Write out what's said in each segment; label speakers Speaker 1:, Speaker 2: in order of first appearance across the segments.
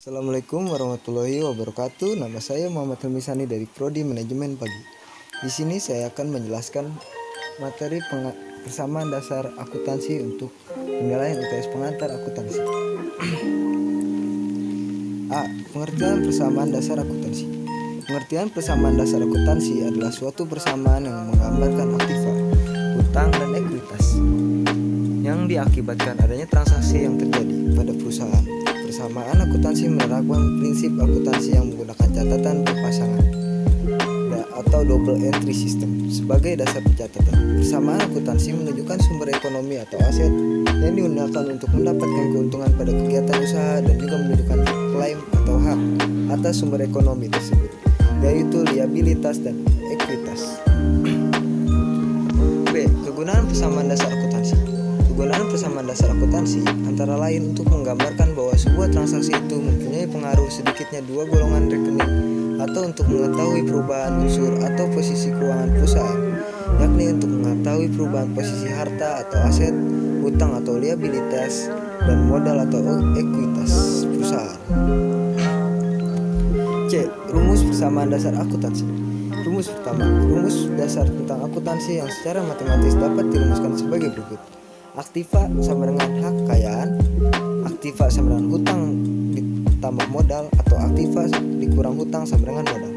Speaker 1: Assalamualaikum warahmatullahi wabarakatuh. Nama saya Muhammad Helmi Sani dari Prodi Manajemen Pagi. Di sini saya akan menjelaskan materi persamaan dasar akuntansi untuk penilaian UTS pengantar akuntansi. A. Pengertian persamaan dasar akuntansi. Pengertian persamaan dasar akuntansi adalah suatu persamaan yang menggambarkan aktiva, hutang, dan ekuitas yang diakibatkan adanya transaksi yang terjadi pada perusahaan. Persamaan akuntansi menerapkan prinsip akuntansi yang menggunakan catatan berpasangan atau double entry system sebagai dasar pencatatan. Persamaan akuntansi menunjukkan sumber ekonomi atau aset yang digunakan untuk mendapatkan keuntungan pada kegiatan usaha dan juga menunjukkan klaim atau hak atas sumber ekonomi tersebut, yaitu liabilitas dan ekuitas. B. Kegunaan persamaan dasar akuntansi. Kegunaan persamaan dasar akuntansi antara lain untuk menggambarkan bahwa sebuah transaksi itu mempunyai pengaruh sedikitnya dua golongan rekening atau untuk mengetahui perubahan unsur atau posisi keuangan perusahaan, yakni untuk mengetahui perubahan posisi harta atau aset, hutang atau liabilitas, dan modal atau ekuitas perusahaan. C. Rumus persamaan dasar akuntansi. Rumus pertama, rumus dasar tentang akuntansi yang secara matematis dapat dirumuskan sebagai berikut. Aktiva sama dengan hak kekayaan, aktiva sama dengan hutang ditambah modal, atau aktiva dikurang hutang sama dengan modal.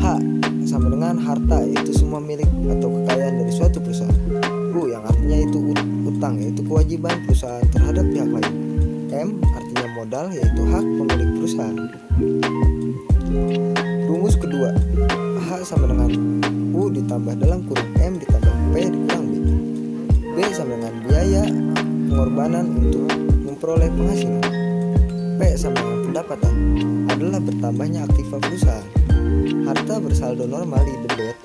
Speaker 1: H sama dengan harta, yaitu semua milik atau kekayaan dari suatu perusahaan. U yang artinya itu hutang, yaitu kewajiban perusahaan terhadap pihak lain. M artinya modal, yaitu hak pemilik perusahaan. Rumus kedua, H sama dengan U ditambah dalam kurung M ditambah P dikurang B. B sama dengan biaya pengorbanan untuk memperoleh penghasilan. P sama dengan pendapatan adalah bertambahnya aktiva perusahaan. Harta bersaldo normal di debit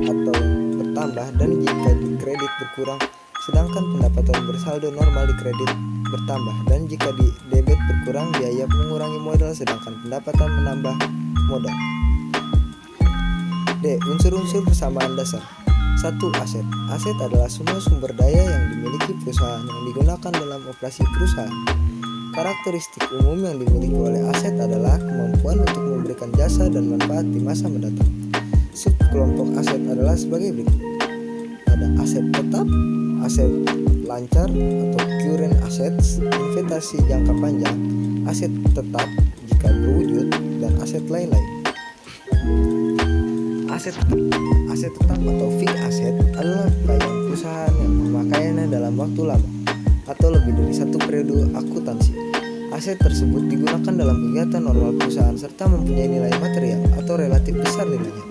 Speaker 1: atau bertambah dan jika di kredit berkurang, sedangkan pendapatan bersaldo normal di kredit bertambah dan jika di debit berkurang, biaya mengurangi modal sedangkan pendapatan menambah modal. D. Unsur-unsur persamaan dasar. 1. Aset. Aset adalah semua sumber daya yang dimiliki perusahaan yang digunakan dalam operasi perusahaan. Karakteristik umum yang dimiliki oleh aset adalah kemampuan untuk memberikan jasa dan manfaat di masa mendatang. Subkelompok aset adalah sebagai berikut. Ada aset tetap, aset lancar atau current assets, investasi jangka panjang, aset tetap jika berwujud, dan aset lain-lain. Aset tetap atau fixed asset adalah kekayaan perusahaan yang pemakaiannya dalam waktu lama atau lebih dari satu periode akuntansi. Aset tersebut digunakan dalam kegiatan normal perusahaan serta mempunyai nilai material atau relatif besar nilainya.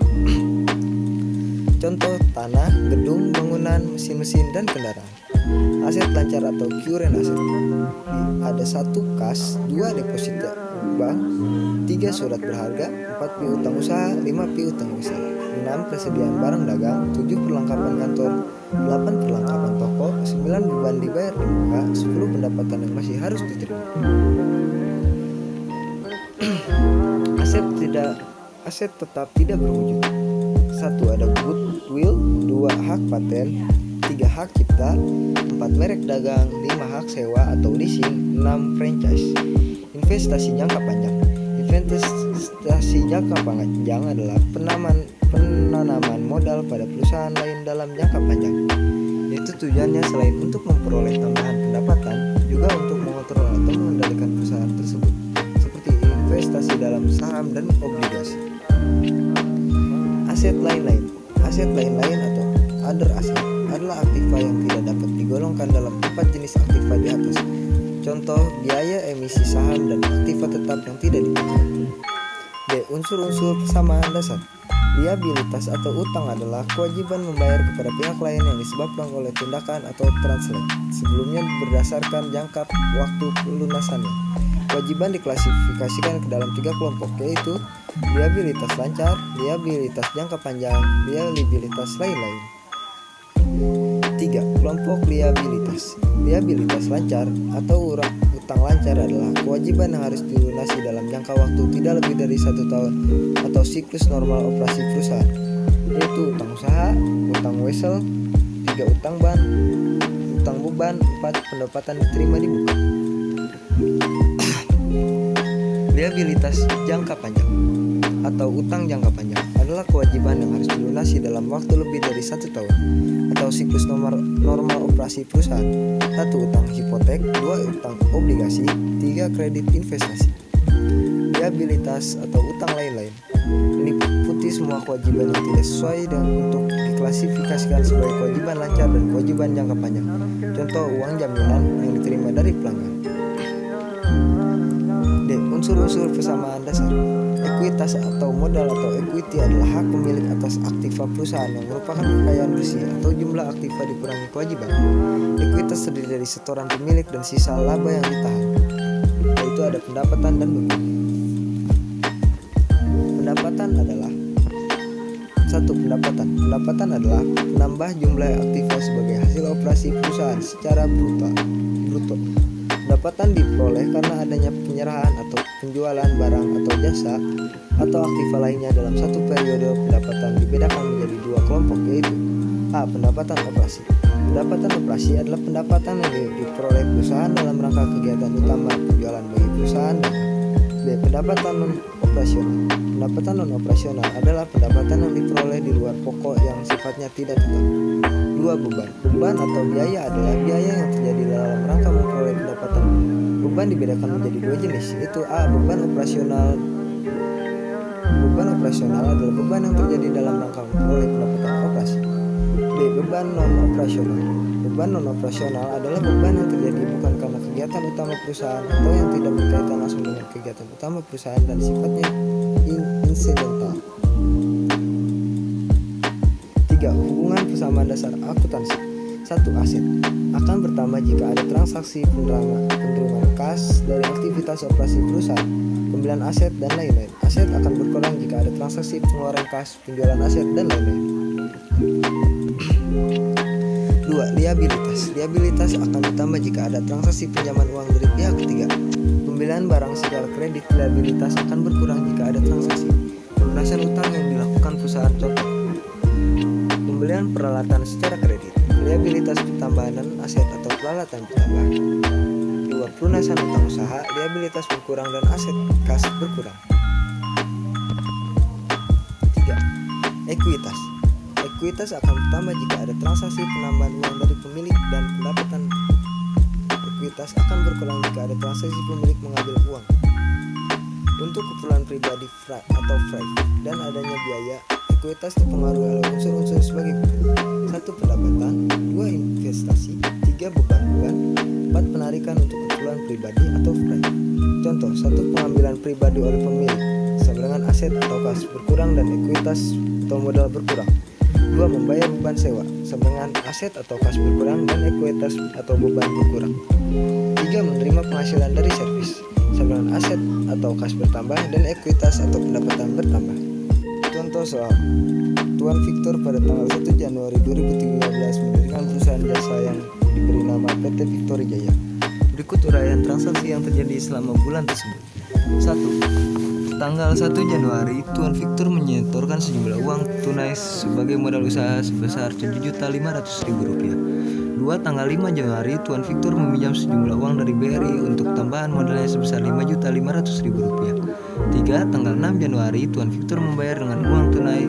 Speaker 1: Contoh tanah, gedung, bangunan, mesin-mesin, dan kendaraan. Aset lancar atau current asset ada 1 kas, 2 deposita bank, 3 surat berharga, 4 piutang usaha, 5 piutang usaha, 6 persediaan barang dagang, 7 perlengkapan kantor, 8 perlengkapan toko, 9 beban dibayar di muka, 10 pendapatan yang masih harus diterima. Aset tetap tidak berwujud. 1. Ada goodwill, 2 hak paten, 3 hak cipta, 4 merek dagang, 5 hak sewa atau leasing, 6 franchise. Investasi jangka panjang. Investasi jangka panjang adalah penanaman modal pada perusahaan lain dalam jangka panjang. Itu tujuannya selain untuk memperoleh tambahan pendapatan, juga untuk mengontrol atau mengendalikan perusahaan tersebut, seperti investasi dalam saham dan obligasi. Aset lain-lain. Aset lain-lain atau other asset adalah aktiva yang tidak dapat digolongkan dalam 4 jenis aktiva di atas. Contoh biaya emisi saham dan aktiva tetap yang tidak dipakai. D. Unsur-unsur persamaan dasar. Liabilitas atau utang adalah kewajiban membayar kepada pihak lain yang disebabkan oleh tindakan atau transaksi sebelumnya berdasarkan jangka waktu pelunasannya. Kewajiban diklasifikasikan ke dalam 3 kelompok, yaitu liabilitas lancar, liabilitas jangka panjang, liabilitas lain-lain. 3. Kelompok liabilitas. Liabilitas lancar atau utang lancar adalah kewajiban yang harus dilunasi dalam jangka waktu tidak lebih dari 1 tahun atau siklus normal operasi perusahaan, yaitu utang usaha, utang wesel, 3 utang beban, 4 pendapatan diterima di muka. Liabilitas jangka panjang atau utang jangka panjang adalah kewajiban yang harus dilunasi dalam waktu lebih dari 1 tahun atau siklus normal operasi perusahaan. 1. Utang hipotek, 2. Utang obligasi, 3. Kredit investasi. Liabilitas atau utang lain-lain meliputi semua kewajiban yang tidak sesuai dan untuk diklasifikasikan sebagai kewajiban lancar dan kewajiban jangka panjang. Contoh uang jaminan yang diterima dari pelanggan. D. Unsur-unsur persamaan dasar. Ekuitas atau modal atau equity adalah hak pemilik atas aktiva perusahaan yang merupakan kekayaan bersih atau jumlah aktiva dikurangi kewajiban. Ekuitas terdiri dari setoran pemilik dan sisa laba yang ditahan, yaitu ada pendapatan dan beban. Pendapatan adalah 1. Pendapatan adalah penambah jumlah aktiva sebagai hasil operasi perusahaan secara bruto. Pendapatan diperoleh karena adanya penyerahan atau penjualan barang atau jasa atau aktiva lainnya dalam satu periode. Pendapatan dibedakan menjadi 2 kelompok, yaitu A. Pendapatan operasi. Pendapatan operasi adalah pendapatan yang diperoleh perusahaan dalam rangka kegiatan utama penjualan bagi perusahaan. Dan B. Pendapatan non-operasional. Pendapatan non-operasional adalah pendapatan yang diperoleh di luar pokok yang sifatnya tidak tetap. 2. Beban atau biaya adalah biaya yang terjadi dalam rangka memperoleh pendapatan. Beban dibedakan menjadi 2 jenis, yaitu A. Beban operasional. Beban operasional adalah beban yang terjadi dalam rangka memperoleh pendapatan operasi. B. Beban non-operasional. Beban non-operasional adalah beban yang terjadi bukan karena kegiatan utama perusahaan atau yang tidak berkaitan langsung dengan kegiatan utama perusahaan dan sifatnya insidental. 3. Hubungan persamaan dasar akuntansi. 1. Aset akan bertambah jika ada transaksi penerimaan kas dari aktivitas operasi perusahaan, pembelian aset, dan lain-lain. Aset akan berkurang jika ada transaksi pengeluaran kas, penjualan aset, dan lain-lain. 2. Liabilitas. Liabilitas akan bertambah jika ada transaksi pinjaman uang dari pihak ketiga. Pembelian barang secara kredit. Liabilitas akan berkurang jika ada transaksi pelunasan utang yang dilakukan perusahaan. Contoh, pembelian peralatan secara kredit. Liabilitas pertambahan aset atau peralatan pertambahan. 2. Pelunasan utang usaha. Liabilitas berkurang dan aset kas berkurang. 3. Ekuitas. Ekuitas akan bertambah jika ada transaksi penambahan uang dari pemilik dan pendapatan. Ekuitas akan berkurang jika ada transaksi pemilik mengambil uang untuk keperluan pribadi atau freight dan adanya biaya. Ekuitas terpengaruh oleh unsur-unsur sebagai berikut: 1. Pendapatan, 2. Investasi, 3. Beban, 4. Penarikan untuk keperluan pribadi atau freight. Contoh, 1. Pengambilan pribadi oleh pemilik sama dengan aset atau kas berkurang dan ekuitas atau modal berkurang. 2. Membayar beban sewa sama dengan aset atau kas berkurang dan ekuitas atau beban berkurang. 3. Menerima penghasilan dari servis sama dengan aset atau kas bertambah dan ekuitas atau pendapatan bertambah. Contoh soal: Tuan Victor pada tanggal 1 Januari 2013 mendirikan perusahaan jasa yang diberi nama PT Victory Jaya. Berikut uraian transaksi yang terjadi selama bulan tersebut. 1. Tanggal 1 Januari, Tuan Victor menyetorkan sejumlah uang tunai sebagai modal usaha sebesar Rp7.500.000. 2. Tanggal 5 Januari, Tuan Victor meminjam sejumlah uang dari BRI untuk tambahan modalnya sebesar Rp5.500.000. 3. Tanggal 6 Januari, Tuan Victor membayar dengan uang tunai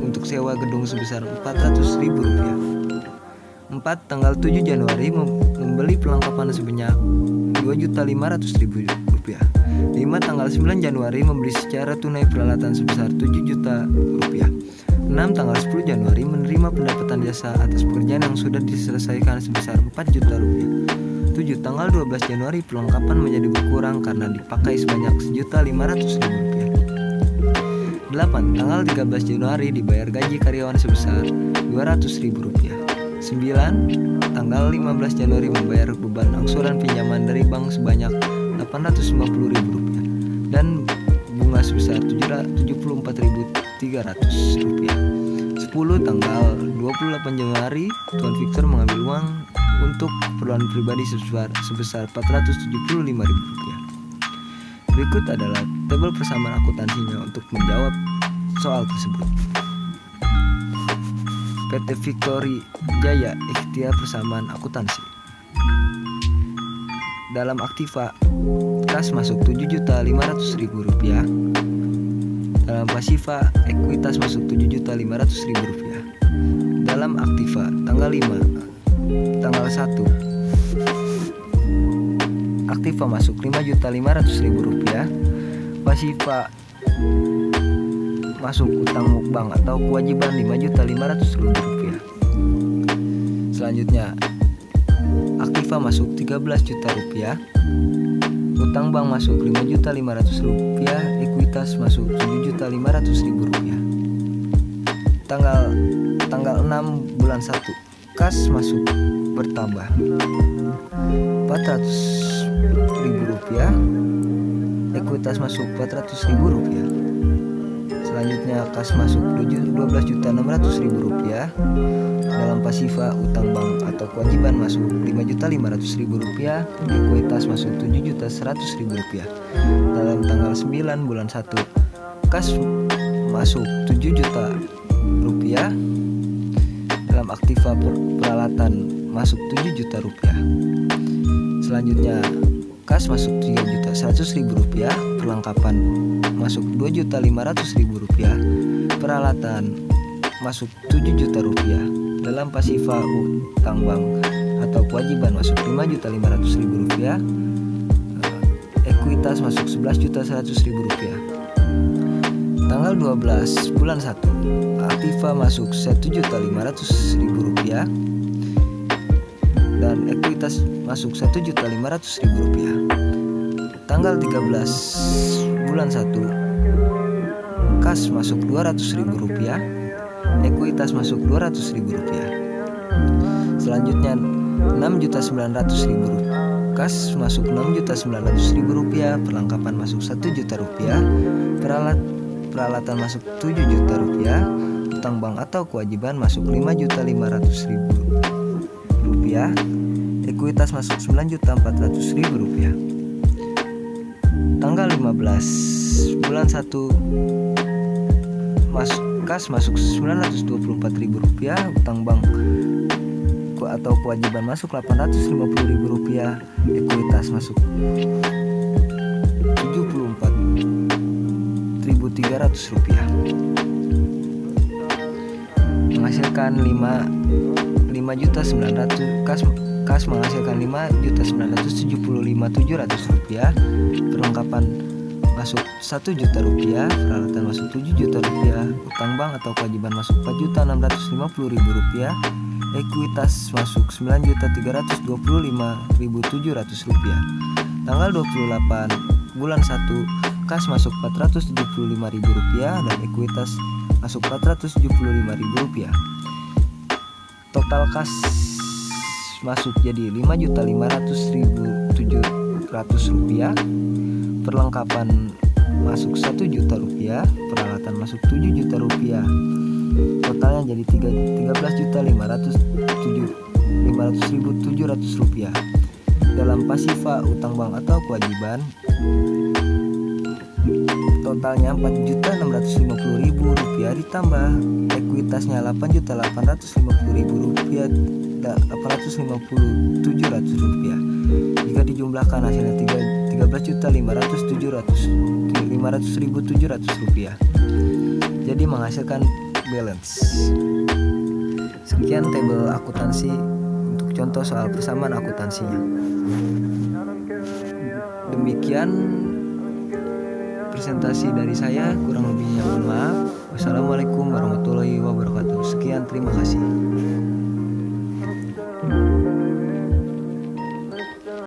Speaker 1: untuk sewa gedung sebesar Rp400.000. 4. Tanggal 7 Januari membeli perlengkapan sebanyak Rp2.500.000. 5. Tanggal 9 Januari membeli secara tunai peralatan sebesar Rp7 juta. 6. Tanggal 10 Januari menerima pendapatan jasa atas pekerjaan yang sudah diselesaikan sebesar Rp4 juta. 7. Tanggal 12 Januari perlengkapan menjadi berkurang karena dipakai sebanyak Rp1.500.000. 8. Tanggal 13 Januari dibayar gaji karyawan sebesar Rp200.000. 9. Tanggal 15 Januari membayar beban angsuran pinjaman dari bank sebanyak Rp850.000 dan bunga sebesar Rp74.300. 10. Tanggal 28 Januari, Tuan Victor mengambil uang untuk keperluan pribadi sebesar Rp475.000. Berikut adalah tabel persamaan akuntansinya untuk menjawab soal tersebut. PT Victory Jaya ikhtiar persamaan akuntansi. Dalam aktiva kas masuk Rp7.500.000. Dalam pasifa, ekuitas masuk Rp7.500.000. Dalam aktiva, tanggal 1 aktiva masuk Rp5.500.000. Pasifa masuk utang mukbang atau kewajiban Rp5.500.000. Selanjutnya aktiva masuk Rp13 juta, utang bank masuk Rp5.500.000, ekuitas masuk Rp7.500.000. Tanggal 6 bulan 1, kas masuk bertambah Rp400.000, ekuitas masuk Rp400.000. Selanjutnya kas masuk Rp12.600.000. Dalam pasifa, utang bank atau kewajiban masuk Rp5.500.000, ekuitas masuk Rp7.100.000. Dalam tanggal 9 bulan 1, kas masuk Rp7 juta. Dalam aktiva peralatan masuk Rp7 juta. Selanjutnya kas masuk Rp3.100.000, perlengkapan masuk Rp2.500.000, peralatan masuk Rp7 juta. Dalam pasifa, utang bank atau kewajiban masuk Rp5.500.000, ekuitas masuk Rp11.100.000. Tanggal 12 bulan 1, aktiva masuk Rp1.500.000 dan ekuitas masuk Rp1.500.000. Tanggal 13 bulan 1, kas masuk Rp200.000, ekuitas masuk Rp200.000. Selanjutnya Rp6.900.000, kas masuk Rp6.900.000, perlengkapan masuk Rp1 juta, peralatan masuk Rp7 juta, utang bank atau kewajiban masuk Rp5.500.000, ekuitas masuk Rp9.400.000. Tanggal 15 bulan 1, kas masuk Rp924.000, utang bank atau kewajiban masuk Rp850.000, ekuitas masuk Rp74.300. Menghasilkan 5.900.000, kas menghasilkan Rp5.975.700, perlengkapan masuk Rp1 juta, peralatan masuk Rp7 juta, utang bank atau kewajiban masuk Rp4.650.000, ekuitas masuk Rp9.325.700. Tanggal 28 bulan 1, kas masuk Rp475.000 dan ekuitas masuk Rp475.000. Total kas masuk jadi Rp5.500.700, perlengkapan masuk Rp1 juta, peralatan masuk Rp7 juta, totalnya jadi Rp13.500.700. Dalam pasifa, utang bank atau kewajiban totalnya Rp4.650.000 ditambah ekuitasnya Rp8.850.700. Jika dijumlahkan hasilnya Rp13.500.700. Jadi menghasilkan balance. Sekian tabel akuntansi untuk contoh soal persamaan akuntansinya. Demikian presentasi dari saya, kurang lebihnya mohon maaf. Wassalamualaikum warahmatullahi wabarakatuh. Sekian, terima kasih.